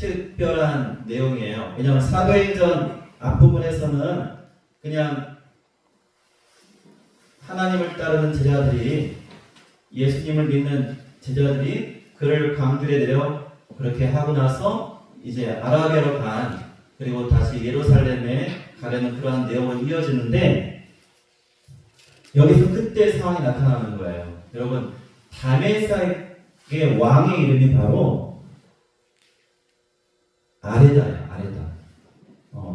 특별한 내용이에요. 왜냐하면 사도행전 앞부분에서는 그냥 하나님을 따르는 제자들이, 예수님을 믿는 제자들이 그를 광주에 내려 그렇게 하고 나서 이제 아라비아로 간, 그리고 다시 예루살렘에 가려는 그러한 내용을 이어지는데, 여기서 그때 상황이 나타나는 거예요. 여러분, 다메섹의 왕의 이름이 바로 아레다예요. 아레다.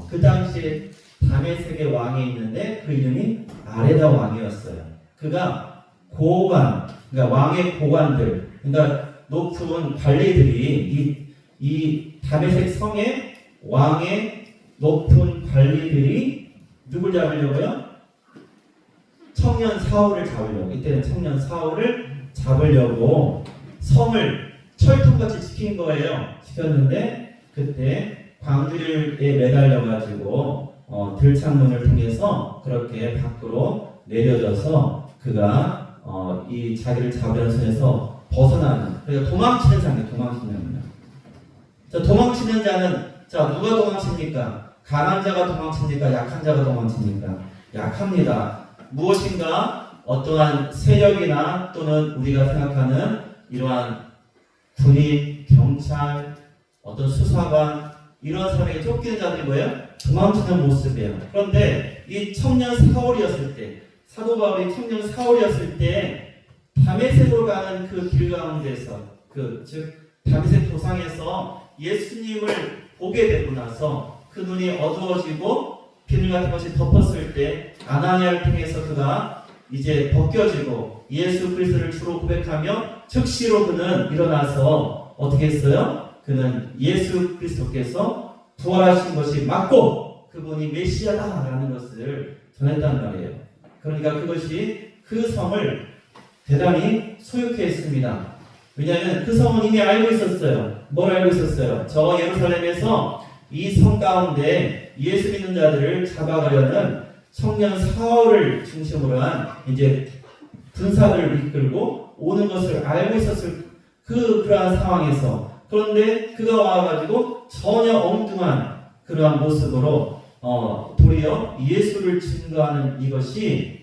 그 당시에 다메섹의 왕이 있는데 그 이름이 아레다 왕이었어요. 그가 고관, 그러니까 왕의 고관들, 그러니까 높은 관리들이 이 다메섹 성의 왕의 높은 관리들이 누굴 잡으려고요? 청년 사울을 잡으려고. 이때는 청년 사울을 잡으려고 성을 철통같이 지킨 거예요. 지켰는데 그때 광주리에 매달려가지고 들창문을 통해서 그렇게 밖으로 내려져서 그가 이 자기를 잡으려는 손에서 벗어나는, 그러니까 도망치는 장면, 도망치는 장면. 자, 도망치는 자는, 자, 누가 도망칩니까? 강한 자가 도망칩니까? 약한 자가 도망칩니까? 약합니다. 무엇인가 어떠한 세력이나 또는 우리가 생각하는 이러한 군인, 경찰, 어떤 수사관, 이런 사람에게 쫓기는 자들이 뭐예요? 도망치는 모습이에요. 그런데 이 청년 사울이었을 때, 사도 바울이 청년 사울이었을 때 다메섹으로 가는 그 길 가운데서, 즉 다메섹 도상에서 예수님을 보게 되고 나서 그 눈이 어두워지고 비늘 같은 것이 덮었을 때 아나니아를 통해서 그가 이제 벗겨지고 예수 그리스도를 주로 고백하며 즉시로 그는 일어나서 어떻게 했어요? 그는 예수 그리스도께서 부활하신 것이 맞고 그분이 메시아다라는 것을 전했단 말이에요. 그러니까 그것이 그 성을 대단히 소유케 했습니다. 왜냐하면 그 성은 이미 알고 있었어요. 뭘 알고 있었어요? 저 예루살렘에서 이 성 가운데 예수 믿는 자들을 잡아가려는 청년 사울을 중심으로 한 이제 군사들을 이끌고 오는 것을 알고 있었을 그러한 상황에서, 그런데 그가 와가지고 전혀 엉뚱한 그러한 모습으로 도리어 예수를 증거하는 이것이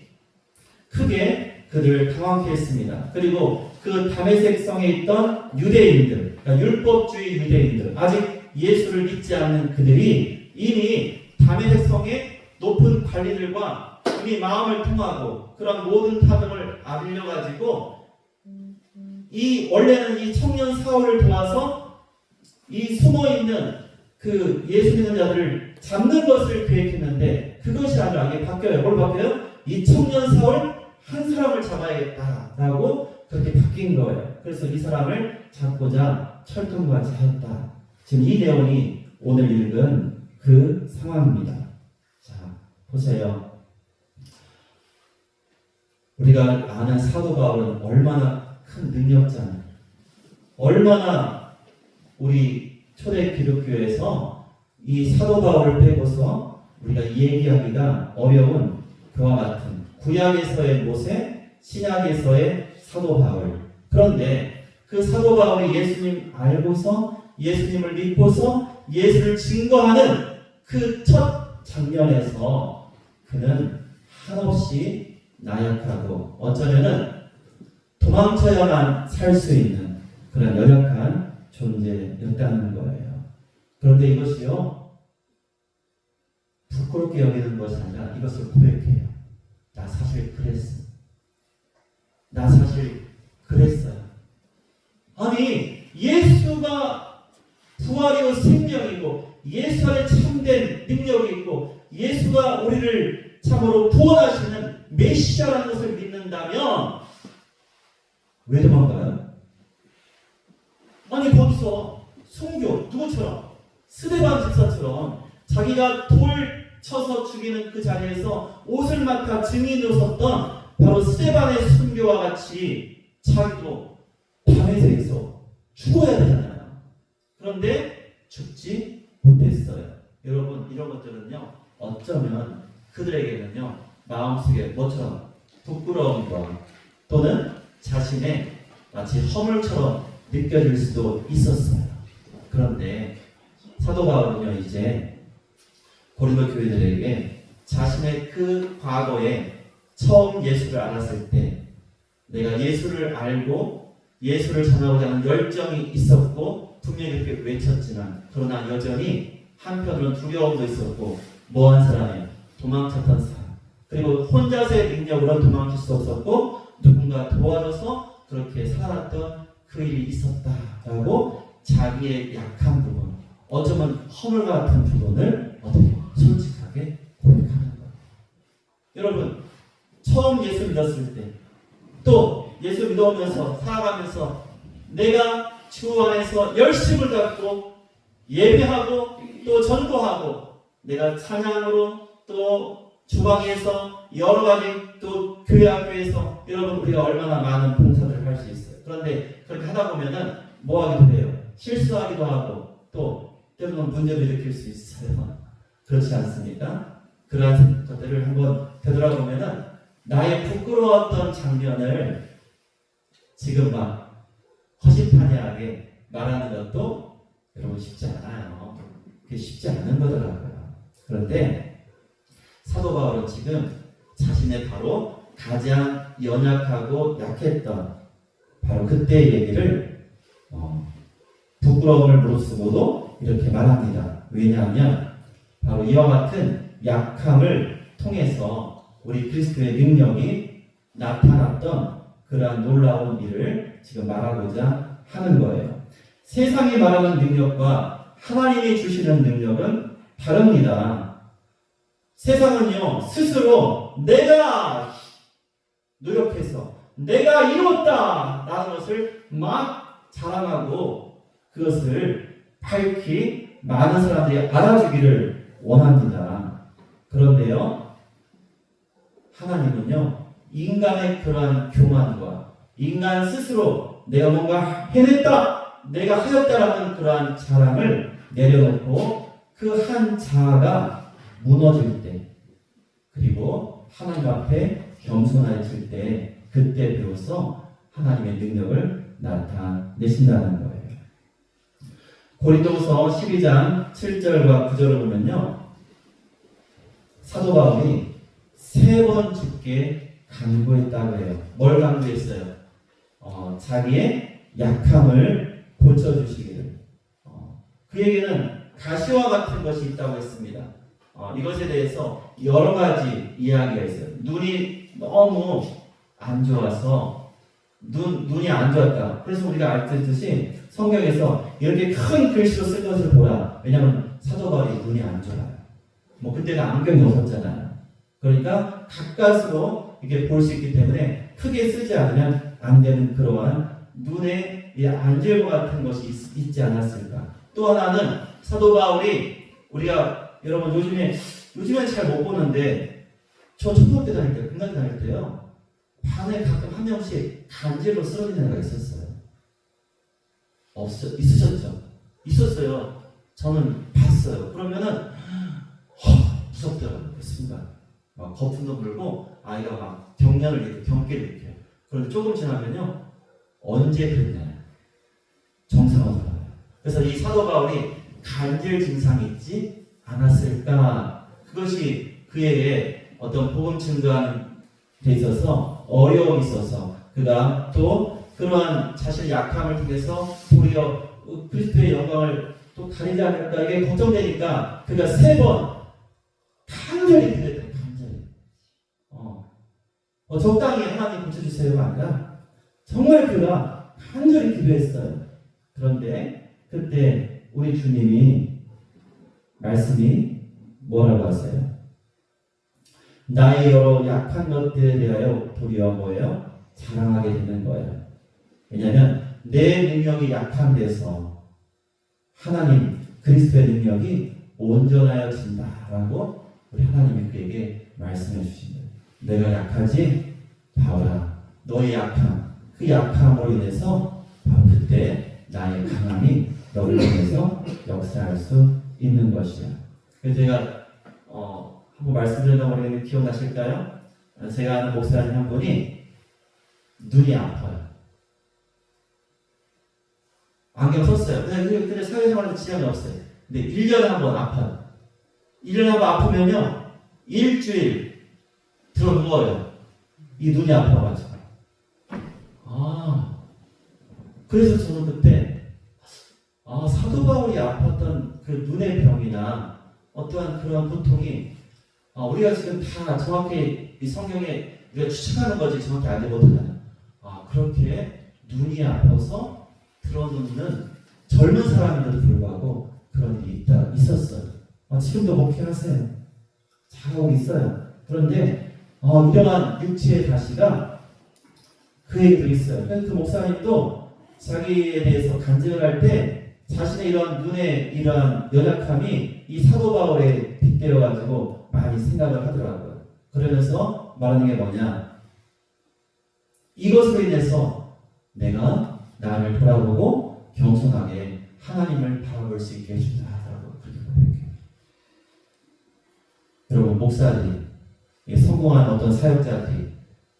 크게 그들을 당황케 했습니다. 그리고 그 다메섹 성에 있던 유대인들, 그러니까 율법주의 유대인들, 아직 예수를 믿지 않는 그들이 이미 다메섹 성의 높은 관리들과 이미 마음을 통하고 그런 모든 타등을 아빌려가지고 원래는 이 청년 사울을 도와서 이 숨어있는 그 예수 믿는 자들을 잡는 것을 계획했는데 그것이 아주 악에 바뀌어요. 뭘 바뀌어요? 이 청년 사울 한 사람을 잡아야겠다라고 그렇게 바뀐 거예요. 그래서 이 사람을 잡고자 철통같이 하였다. 지금 이 내용이 오늘 읽은 그 상황입니다. 자, 보세요. 우리가 아는 사도 바울은 얼마나 큰 능력자냐, 얼마나 우리 초대 기독교에서 이 사도 바울을 빼고서 우리가 얘기하기가 어려운 그와 같은 구약에서의 모세, 신약에서의 사도 바울. 그런데 그 사도 바울이 예수님 알고서 예수님을 믿고서 예수를 증거하는 그 첫 장면에서 그는 한없이 나약하고 어쩌면은 도망쳐야만 살 수 있는 그런 연약한 존재였다는 거예요. 그런데 이것이요, 부끄럽게 여기는 것이 아니라 이것을 고백해요. 나 사실 그랬어. 나 사실 그랬어요. 아니, 예수가 부활이요 생명이고 예수 안에 참된 능력이 있고 예수가 우리를 참으로 구원하시는 메시아라는 것을 믿는다면 왜 도망가요? 아니, 거기서 순교, 누구처럼? 스데반 집사처럼 자기가 돌 쳐서 죽이는 그 자리에서 옷을 맡아 증인으로 섰던 바로 스데반의 순교와 같이 자기도 다메섹에서 죽어야 되잖아요. 그런데 죽지 못했어요. 여러분, 이런 것들은요, 어쩌면 그들에게는요, 마음속에 뭐처럼 부끄러움과 또는 자신의 마치 허물처럼 느껴질 수도 있었어요. 그런데 사도 바울은요 이제 고린도 교회들에게 자신의 그 과거에 처음 예수를 알았을 때 내가 예수를 알고 예수를 전하고자 하는 열정이 있었고 분명히 그렇게 외쳤지만 그러나 여전히 한편으로는 두려움도 있었고 뭐한 사람이에요? 도망쳤던 사람. 그리고 혼자서의 능력으로 도망칠 수 없었고 누군가 도와줘서 그렇게 살았던 그 일이 있었다라고 자기의 약한 부분, 어쩌면 허물 같은 부분을 어떻게 솔직하게 고백하는 거예요. 여러분, 처음 예수 믿었을 때, 또 예수 믿어오면서 살아가면서 내가 주 안에서 열심을 갖고 예배하고 또 전도하고 내가 찬양으로 또 주방에서 여러 가지 또 교회 학교에서 여러분 우리가 얼마나 많은 봉사들을 할 수 있어요. 그런데 그렇게 하다 보면은 뭐 하기도 해요. 실수하기도 하고 또 때로는 문제도 일으킬 수 있어요. 그렇지 않습니까? 그러한 것들을 한번 되돌아보면은 나의 부끄러웠던 장면을 지금 막 허심탄회하게 말하는 것도 여러분 쉽지 않아요. 그게 쉽지 않은 거더라고요. 그런데 사도 바울은 지금 자신의 바로 가장 연약하고 약했던 바로 그때의 얘기를 부끄러움을 무릅쓰고도 이렇게 말합니다. 왜냐하면 바로 이와 같은 약함을 통해서 우리 그리스도의 능력이 나타났던 그러한 놀라운 일을 지금 말하고자 하는 거예요. 세상이 말하는 능력과 하나님이 주시는 능력은 다릅니다. 세상은요, 스스로 내가 노력해서 내가 이뤘다 라는 것을 막 자랑하고 그것을 밝히 많은 사람들이 알아주기를 원합니다. 그런데요, 하나님은요, 인간의 그러한 교만과 인간 스스로 내가 뭔가 해냈다, 내가 하였다라는 그러한 자랑을 내려놓고 그 한 자아가 무너질 때, 그리고 하나님 앞에 겸손해질 때, 그때 비로소 하나님의 능력을 나타내신다는 거예요. 고린도후서 12장 7절과 9절을 보면요, 사도 바울이 3번 죽게 간구했다고 해요. 뭘 간구했어요? 자기의 약함을 고쳐주시기를. 그에게는 가시와 같은 것이 있다고 했습니다. 이것에 대해서 여러 가지 이야기가 있어요. 눈이 너무 안 좋아서 눈이 안 좋았다. 그래서 우리가 알듯이 성경에서 이렇게 큰 글씨로 쓴 것을 보라. 왜냐하면 사도 바울이 눈이 안 좋아요. 뭐 그때는 안경이 없었잖아요. 그러니까 가까스로 이렇게 볼 수 있기 때문에 크게 쓰지 않으면 안 되는 그러한 눈에 안질과 같은 것이 있지 않았을까. 또 하나는 사도 바울이 우리가 여러분 요즘엔 잘 못 보는데 저 초등학교 다닐 때, 중학교 다닐 때요, 반에 가끔 한 명씩 간질로 쓰러지는 애가 있었어요. 있으셨죠? 있었어요. 저는 봤어요. 그러면은 무섭더라고요. 그 순간 막 거품도 불고 아이가 막 경련을 일으켜, 경계를 일으켜요. 그런데 조금 지나면요, 언제 그랬나요? 정상으로 돌아와요. 그래서 이 사도 바울이 간질 증상이 있지 않았을까? 그것이 그에게 어떤 복음 증거하는 데 있어서 어려움이 있어서 그가 또 그러한 자신의 약함을 통해서 도리어 그리스도의 영광을 또 가리지 않을까 이게 걱정되니까 그가 3번 간절히 기도했다. 간절히 적당히 하나님 고쳐주세요가 아니라 정말 그가 간절히 기도했어요. 그런데 그때 우리 주님이 말씀이 뭐라고 하세요? 나의 여러 약한 것들에 대하여 도리어 뭐예요? 자랑하게 되는 거예요. 왜냐하면 내 능력이 약한 데서 하나님 그리스도의 능력이 온전하여진다라고 우리 하나님이 그에게 말씀해 주신 거예요. 내가 약하지? 바울아, 너의 약함, 그 약함으로 인해서 바로 그때 나의 강함이 너를 통해서 역사할 수 있는 것이야. 그래서 제가 한번 말씀드렸던 거 기억나실까요? 제가 아는 목사님 한 분이 눈이 아파요. 안경 썼어요. 근데 사회생활에도 지장이 없어요. 근데 1년에 한 번 아파요. 1년에 한 번 아프면요, 일주일 들어 누워요. 이 눈이 아파가지고. 그래서 저는 그때, 사도 바울이 아팠던 그 눈의 병이나 어떠한 그런 고통이, 우리가 지금 다 정확히 이 성경에 우리가 추측하는 거지 정확히 알지 못하잖아요. 그렇게 눈이 아파서 들어눕는 젊은 사람인데도 불구하고 그런 일이 있었어요. 지금도 목회하세요. 잘하고 있어요. 그런데 유명한 육체의 가시가 그 얘기도 있어요. 그 목사님도 자기에 대해서 간증을 할 때 자신의 이런 눈의 이러한 연약함이 이 사도 바울에 빗대어 가지고 많이 생각을 하더라고요. 그러면서 말하는 게 뭐냐? 이것으로 인해서 내가 나를 돌아보고 겸손하게 하나님을 바라볼 수 있게 해준다 라고 그렇게 고백해요. 여러분, 목사들이, 성공한 어떤 사역자들이,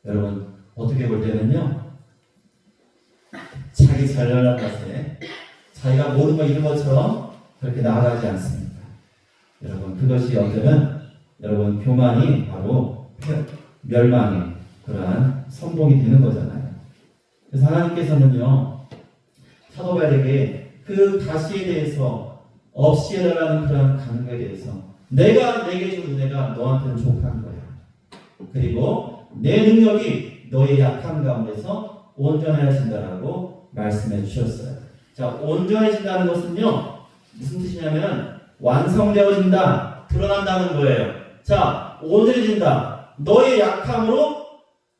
여러분 어떻게 볼 때는요, 자기 잘나간 것에 자기가 모든 걸 이룬 것처럼 그렇게 나아가지 않습니다. 여러분, 그것이 어쩌면 여러분 교만이 바로 멸망의 그러한 선봉이 되는 거잖아요. 그래서 하나님께서는요, 사도 바울에게 그 가시에 대해서 없이 해달라는 그런 간구에 대해서 내가 내게 준 은혜가 너한테는 족한 거야. 그리고 내 능력이 너의 약함 가운데서 온전해진다라고 말씀해 주셨어요. 자, 온전해진다는 것은요, 무슨 뜻이냐면 완성되어진다, 드러난다는 거예요. 자, 온전해진다. 너의 약함으로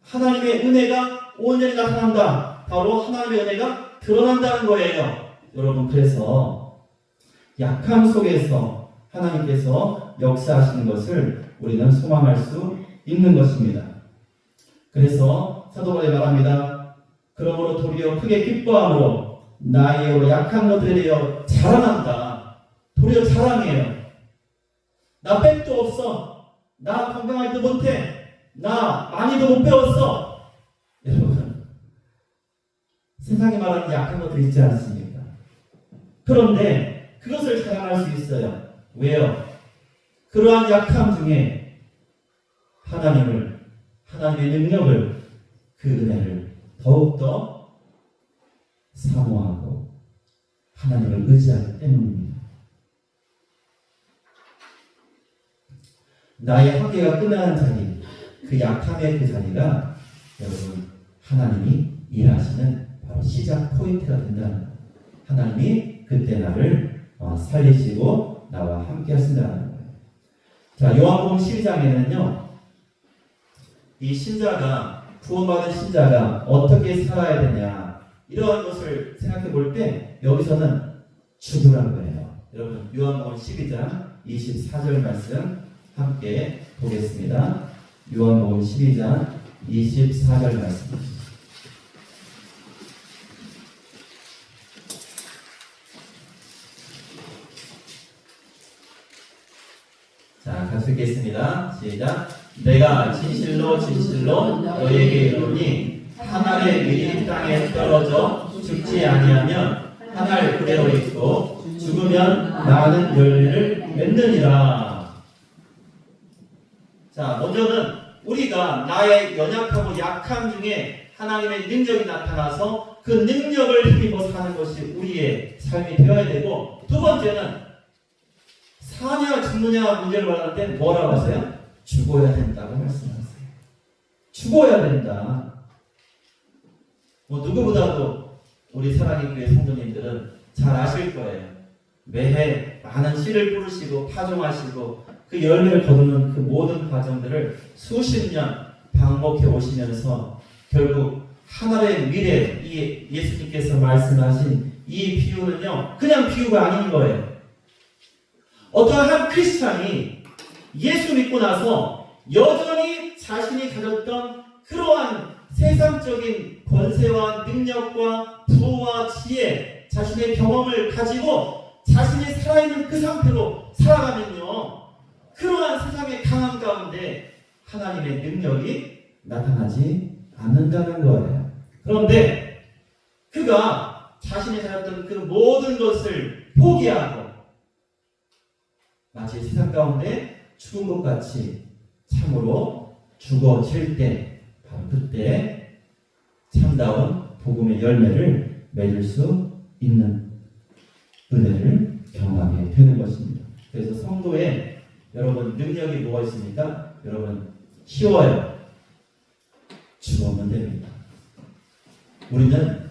하나님의 은혜가 온전히 나타난다. 바로 하나님의 은혜가 드러난다는 거예요. 여러분, 그래서 약함 속에서 하나님께서 역사하시는 것을 우리는 소망할 수 있는 것입니다. 그래서 사도 바울이 말합니다. 그러므로 도리어 크게 기뻐함으로 나의 약한 것들에 대하여 자랑한다. 도리어 자랑해요. 나 백도 없어. 나 건강하지도 못해. 나 많이도 못 배웠어. 여러분, 세상에 말하는 약한 것들 있지 않습니까? 그런데 그것을 자랑할 수 있어요. 왜요? 그러한 약함 중에 하나님의 능력을, 그 은혜를 더욱더 사모하고 하나님을 의지하기 때문입니다. 나의 한계가 끝나는 자리, 그 약함의 그 자리가 여러분 하나님이 일하시는 바로 시작 포인트가 된다는 거예요. 하나님이 그때 나를 살리시고 나와 함께 하신다는 거예요. 자, 요한복음 12장에는요, 이 신자가, 구원받은 신자가 어떻게 살아야 되냐, 이러한 것을 생각해 볼 때 여기서는 죽으라는 거예요. 여러분, 요한복음 12장 24절 말씀 함께 보겠습니다. 요한복음 12장 24절 말씀. 자, 같이 읽겠습니다. 시작. 내가 진실로 진실로 너희에게 이르노니 한 알의 밀이 땅에 떨어져 죽지 아니하면 한 알 그대로 있고 죽으면 많은 열매를 맺느니라. 자, 먼저는 우리가 나의 연약하고 약함 중에 하나님의 능력이 나타나서 그 능력을 힘입어 사는 것이 우리의 삶이 되어야 되고, 두 번째는 사냐 죽느냐 문제를 말할 때 뭐라고 하세요? 죽어야 된다고 말씀하세요. 죽어야 된다. 누구보다도 우리 사랑의 교회 성도님들은 잘 아실 거예요. 매해 많은 씨를 뿌리시고 파종하시고 그 열매를 거두는 그 모든 과정들을 수십 년 반복해 오시면서 결국 하나의 미래, 이 예수님께서 말씀하신 이 비유는요, 그냥 비유가 아닌 거예요. 어떤 한 크리스찬이 예수 믿고 나서 여전히 자신이 가졌던 그러한 세상적인 권세와 능력과 부와 지혜, 자신의 경험을 가지고 자신이 살아있는 그 상태로 살아가면요, 그러한 세상의 강함 가운데 하나님의 능력이 나타나지 않는다는 거예요. 그런데 그가 자신이 살았던 그 모든 것을 포기하고 마치 세상 가운데 죽은 것 같이 참으로 죽어질 때 바로 그때 참다운 복음의 열매를 맺을 수 있는 은혜를 경험하게 되는 것입니다. 그래서 성도의 여러분 능력이 뭐가 있습니까? 여러분 쉬워요. 죽으면 됩니다. 우리는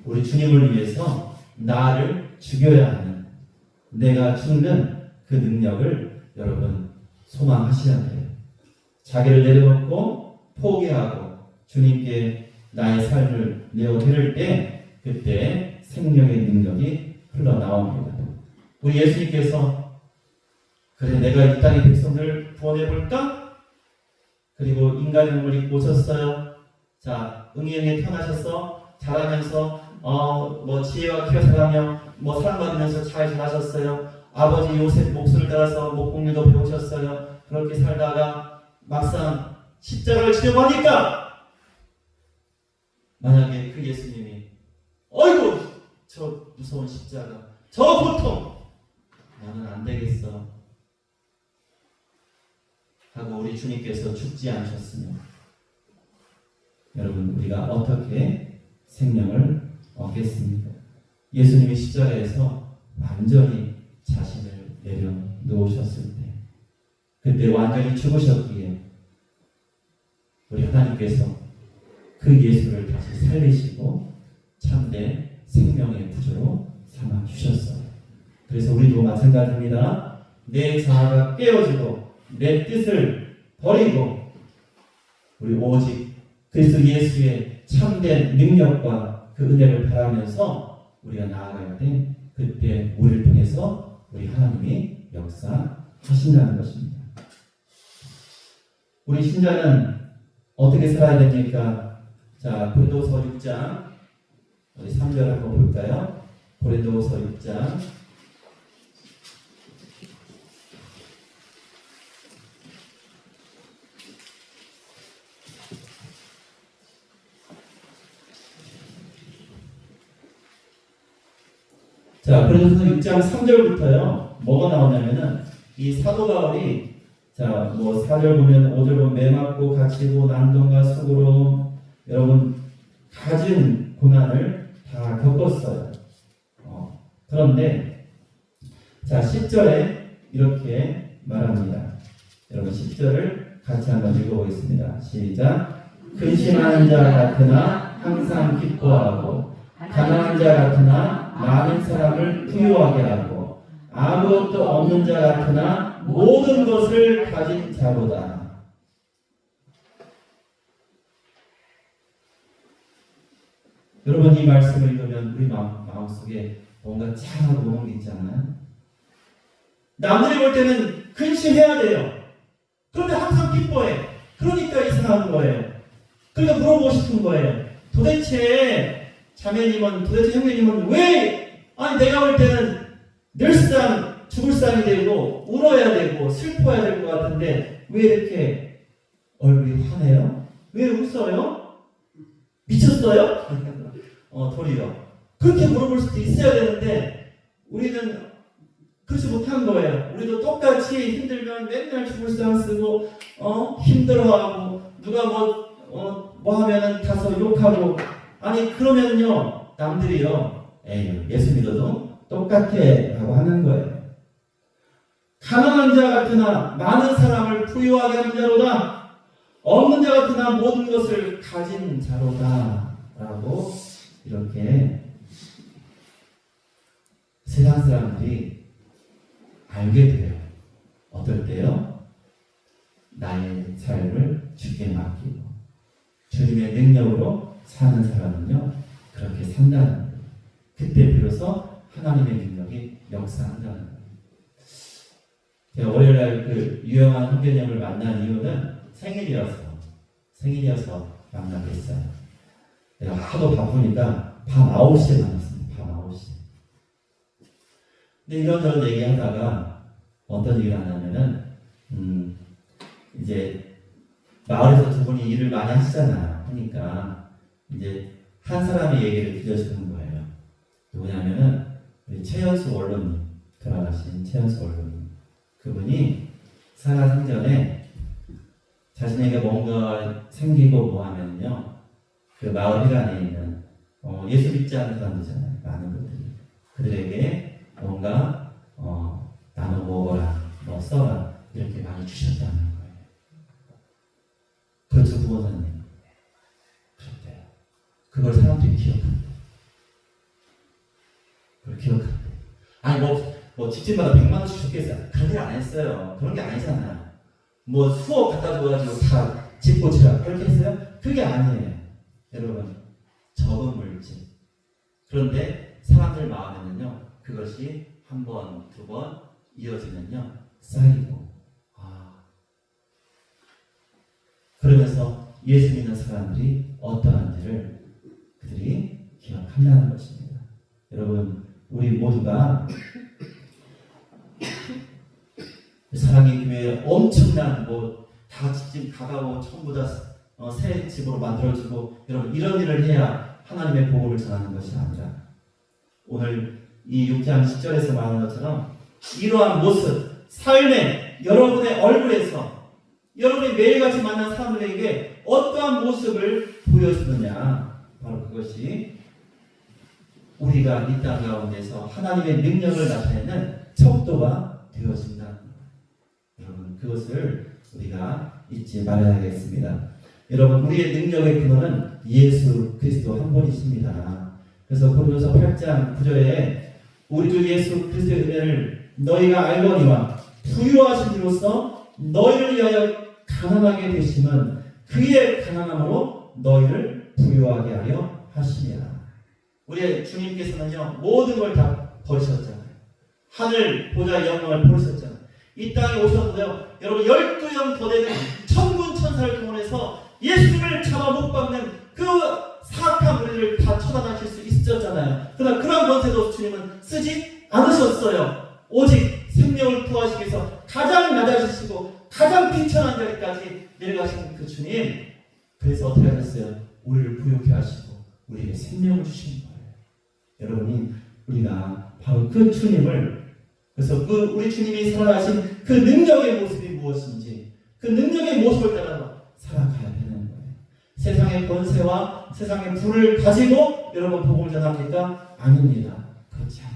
우리 주님을 위해서 나를 죽여야 하는, 내가 죽는 그 능력을 여러분 소망하셔야 돼요. 자기를 내려놓고 포기하고 주님께 나의 삶을 내어드릴 때 그때 생명의 능력이 흘러나옵니다. 우리 예수님께서 그래 내가 이 땅의 백성을 구원해볼까? 그리고 인간의 몸을 입고 오셨어요. 자, 응애응애 태어나셔서 자라면서 뭐 지혜와 키워 자라며 뭐 사랑받으면서 잘 자라셨어요. 아버지 요셉 목수를 따라서 목공일도 배우셨어요. 그렇게 살다가 막상 십자가를 지려고 하니까 만약에 그 예수님이 어이구 저 무서운 십자가 저 고통 나는 안 되겠어 하고 우리 주님께서 죽지 않으셨으면 여러분 우리가 어떻게 생명을 얻겠습니까? 예수님이 십자가에서 완전히 자신을 내려놓으셨을 때 그때 완전히 죽으셨기에 우리 하나님께서 그 예수를 다시 살리시고 참된 생명의 구주로 삼아주셨어요. 그래서 우리도 마찬가지입니다. 내 자아가 깨어지고 내 뜻을 버리고 우리 오직 그리스도 예수의 참된 능력과 그 은혜를 바라면서 우리가 나아갈 때 그때 우리를 통해서 우리 하나님이 역사하신다는 것입니다. 우리 신자는 어떻게 살아야 됩니까? 자, 고린도후서 6장 우리 3절 한번 볼까요? 고린도후서 6장 자, 고린도후서 6장 3절부터요. 뭐가 나오냐면은 이 사도 바울이 자, 뭐 4절 보면 5절 보면 매맞고 갇히고 난동과 수고로움 여러분 가진 고난을 다 겪었어요. 그런데 자 10절에 이렇게 말합니다. 여러분 10절을 같이 한번 읽어보겠습니다. 시작. 근심하는 자 같으나 항상 기뻐하고 가난한 자 같으나 많은 사람을 부유하게 하고 아무것도 없는 자 같으나 모든 것을 가진 자로다. 여러분 이 말씀을 읽으면 우리 마음속에 뭔가 짠하고 오는 게 있잖아요. 남들이 볼 때는 근심해야 돼요. 그런데 항상 기뻐해. 그러니까 이상한 거예요. 그러니까 물어보고 싶은 거예요. 도대체 자매님은, 도대체 형제님은 왜 아니 내가 볼 때는 늘상 죽을 상이 되고 울어야 되고 슬퍼야 될 것 같은데 왜 이렇게 얼굴이 환해요? 왜 웃어요? 미쳤어요? 도리어 그렇게 물어볼 수도 있어야 되는데 우리는 그렇지 못한 거예요. 우리도 똑같이 힘들면 맨날 죽을 상 쓰고 힘들어하고 누가 뭐 하면은 가서 욕하고 아니 그러면요 남들이요 에이 예수 믿어도 똑같아 라고 하는 거예요. 가난한 자 같으나 많은 사람을 부유하게 하는 자로다. 없는 자 같으나 모든 것을 가진 자로다 라고 이렇게 세상 사람들이 알게 돼요. 어떨 때요? 나의 삶을 주께 맡기고 주님의 능력으로 사는 사람은요 그렇게 산다는 거예요. 그때 비로소 하나님의 능력이 역사한다는 거예요. 제가 월요일날 그 유영한 선교님을 만난 이유는 생일이어서 만나게 했어요. 내가 하도 바쁘니까 밤 9시에 만났습니다. 밤 9시. 근데 이런저런 얘기하다가 어떤 얘기를 하냐면은 이제 마을에서 두 분이 일을 많이 하시잖아요. 그러니까 이제 한 사람의 얘기를 들려주는 거예요. 누구냐면은 우리 최연수 원로님 돌아가셨어요. 돌아가신 최연소 원로님, 그분이 살아생전에 자신에게 뭔가 생기고 뭐 하면요, 그 마을 회관에 있는 예수 믿지 않는 사람들이잖아요. 많은 분들이. 그들에게 뭔가 나눠 먹어라, 뭐 써라, 이렇게 많이 주셨다는 거예요. 그렇죠, 부원사님. 그랬대요. 그걸 사람들이 기억한대요. 그걸 기억한대요. 아니 뭐 집집마다 100만 원씩 줬겠어요. 그런 게 안 했어요. 그런 게 아니잖아요. 뭐 수억 갖다 줘가지고 다 집 고치라 그렇게 했어요? 그게 아니에요. 여러분, 적은 물질. 그런데 사람들 마음에는요, 그것이 한 번, 두 번 이어지면요, 쌓이고, 그러면서 예수 믿는 사람들이 어떠한지를 그들이 기억한다는 것입니다. 여러분, 우리 모두가 사랑의 교회에 엄청난 다 집 가가고 전부 다 새 집으로 만들어주고, 여러분 이런 일을 해야 하나님의 복음을 전하는 것이 아니라, 오늘 이 6장 10절에서 말하는 것처럼 이러한 모습, 삶의 여러분의 얼굴에서 여러분이 매일같이 만난 사람들에게 어떠한 모습을 보여주느냐, 바로 그것이 우리가 이 땅 가운데서 하나님의 능력을 나타내는 척도가 되어진다는 거예요. 여러분, 그것을 우리가 잊지 말아야겠습니다. 여러분, 우리의 능력의 근원은 예수 그리스도 한 분이십니다. 그래서 고린도서 8장 9절에 우리 주 예수 그리스도의 은혜를 너희가 알거니와 부유하신 이로써 너희를 위하여 가난하게 되심은 그의 가난함으로 너희를 부유하게 하려 하시니라. 우리 주님께서는요, 모든 걸 다 버리셨잖아요. 하늘 보좌 영광을 버리셨잖아요. 이 땅에 오셨는데요, 여러분 12영 더 되는 천군 천사를 동원해서 예수님을 잡아 못 박는 그 사악한 우리를 다 처단하실 수 있었잖아요. 그러나 그런 권세도 주님은 쓰지 않으셨어요. 오직 생명을 구하시기 위해서 가장 낮아지시고 가장 비천한 자리까지 내려가신 그 주님, 그래서 어떻게 하셨어요? 우리를 부욕해 하시고 우리에게 생명을 주신 거예요. 여러분이 우리가 바로 그 주님을, 그래서 우리 주님이 살아가신 그 능력의 모습이 무엇인지 그 능력의 모습을 따라서 살아가야 되는 거예요. 세상의 권세와 세상의 부를 가지고 여러분 복음을 전합니까? 아닙니다. 그렇지 않아요.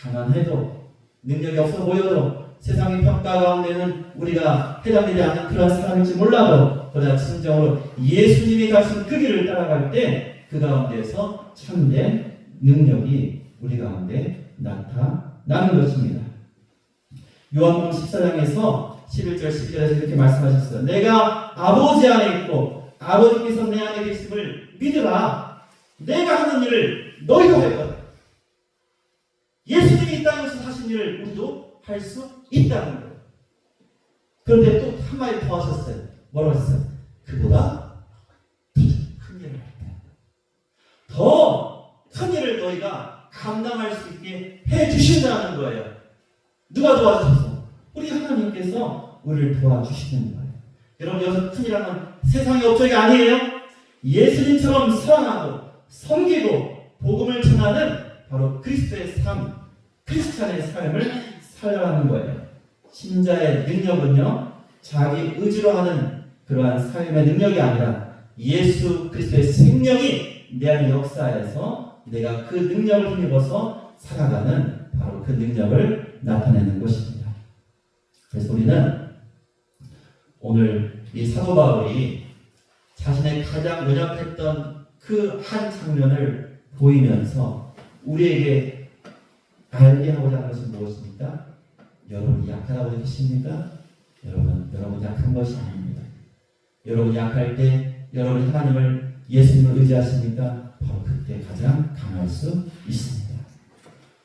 가난해도 능력이 없어 보여도 세상의 평가 가운데는 우리가 해당되지 않는 그런 사람일지 몰라도, 그러나 진정으로 예수님이 가신 그 길을 따라갈 때 그 가운데서 참된 능력이 우리 가운데 나타나는 것입니다. 요한복음 14장에서 11절 12절에서 이렇게 말씀하셨어요. 내가 아버지 안에 있고 아버지께서 내 안에 계심을 믿으라. 내가 하는 일을 너희도 할 거다. 예수님이 이 땅에서 하신 일을 우리도 할 수 있다는 거예요. 그런데 또 한마디 더 하셨어요. 뭐라고 하셨어요? 그보다 큰 일을 할 거야. 더 큰 일을 너희가 감당할 수 있게 해주신다는 거예요. 누가 도와주셔서? 우리 하나님께서 우리를 도와주시는 거예요. 여러분, 여기서 큰일하면 세상의 업적이 아니에요. 예수님처럼 사랑하고 섬기고 복음을 전하는 바로 그리스도의 삶, 크리스찬의 삶을 살아가는 거예요. 신자의 능력은요, 자기 의지로 하는 그러한 삶의 능력이 아니라 예수 그리스도의 생명이 내 안에 역사해서 내가 그 능력을 힘입어서 살아가는 바로 그 능력을 나타내는 것입니다. 그래서 우리는 오늘 이 사도 바울이 자신의 가장 연약했던 그 한 장면을 보이면서 우리에게 알게 하고자 하는 것은 무엇입니까? 여러분이 약하다고 느끼십니까? 여러분 약한 것이 아닙니다. 여러분 약할 때 여러분이 하나님을, 예수님을 의지하십니까? 바로 그때 가장 강할 수 있습니다.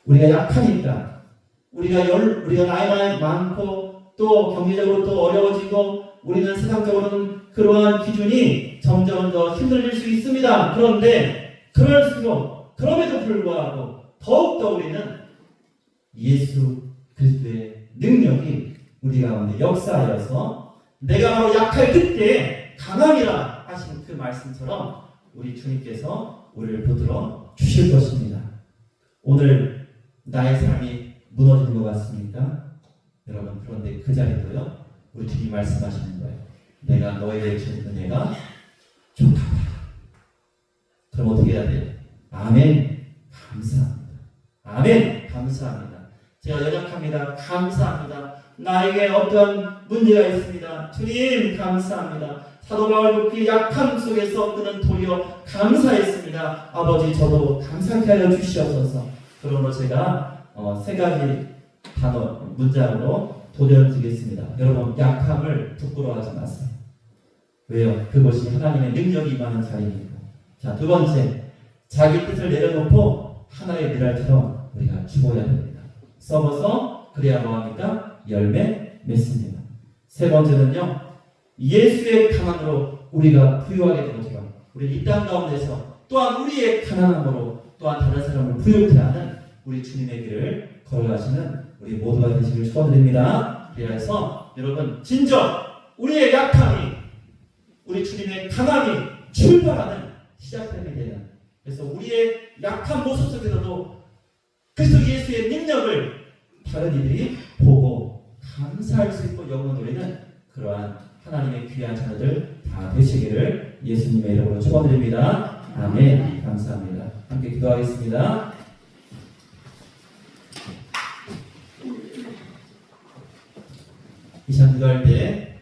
우리가 약하니까, 우리가 나이가 많고 또 경제적으로 또 어려워지고 우리는 세상적으로는 그러한 기준이 점점 더 힘들어질 수 있습니다. 그런데 그럴수록, 그럼에도 불구하고 더욱더 우리는 예수 그리스도의 능력이 우리 가운데 역사하여서 내가 바로 약할 그때 강함이라 하신 그 말씀처럼 우리 주님께서 우리를 붙들어 주실 것입니다. 오늘 나의 삶이 무너지는 것 같습니까? 여러분, 그런데 그 자리도요, 우리 주님 말씀하시는 거예요. 내가 너희에게 준 은혜가 족하다. 그럼 어떻게 해야 돼요? 아멘. 감사합니다. 아멘. 감사합니다. 제가 연약합니다. 감사합니다. 나에게 어떤 문제가 있습니다. 주님 감사합니다. 사도 바울 그 약함 속에서 그는 도리어 감사했습니다. 아버지 저도 감사케 하여 주시옵소서. 그러므로 제가 세 가지 단어 문장으로 도전드리겠습니다. 여러분, 약함을 부끄러워하지 마세요. 왜요? 그것이 하나님의 능력이 임하는 자리니까. 자, 두 번째, 자기 뜻을 내려놓고 하나의 미랄처럼 우리가 죽어야 됩니다. 썩어서 그래야 뭐합니까? 열매 맺습니다. 세 번째는요, 예수의 가난으로 우리가 부유하게 된 것처럼 우리 이 땅 가운데서 또한 우리의 가난함으로 또한 다른 사람을 부유케 하는 우리 주님의 길을 걸어가시는 우리 모두가 되시길 축원드립니다. 그래서 여러분, 진정 우리의 약함이 우리 주님의 강함이 출발하는 시작점이 되는, 그래서 우리의 약한 모습 속에서도 그리스도 예수의 능력을 다른 이들이 보고 감사할 수 있고 영원 누리는 그러한 하나님의 귀한 자녀들 다 되시기를 예수님의 이름으로 축원드립니다. 아멘. 감사합니다. 함께 기도하겠습니다. 이 시간 기도할 때